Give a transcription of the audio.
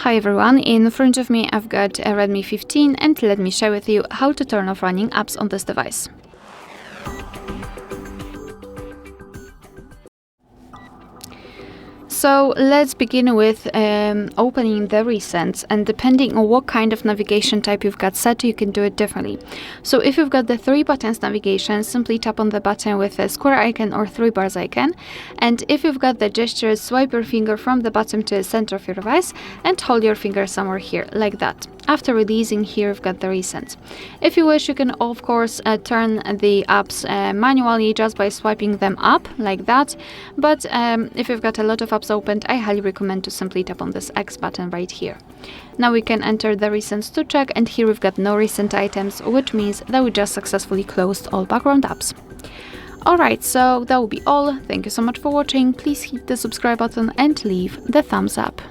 Hi everyone, in front of me I've got a Redmi 15 and let me share with you how to turn off running apps on this device. So let's begin with opening the recents, and depending on what kind of navigation type you've got set, you can do it differently. So if you've got the 3 buttons navigation, simply tap on the button with a square icon or 3 bars icon, and if you've got the gestures, swipe your finger from the bottom to the center of your device and hold your finger somewhere here, like that. After releasing, here you've got the recents. If you wish, you can of course turn the apps manually just by swiping them up, like that, but if you've got a lot of apps opened, I highly recommend to simply tap on this X button right here. Now we can enter the recents to check, and here we've got no recent items, which means that we just successfully closed all background apps. Alright, so that will be all. Thank you so much for watching. Please hit the subscribe button and leave the thumbs up.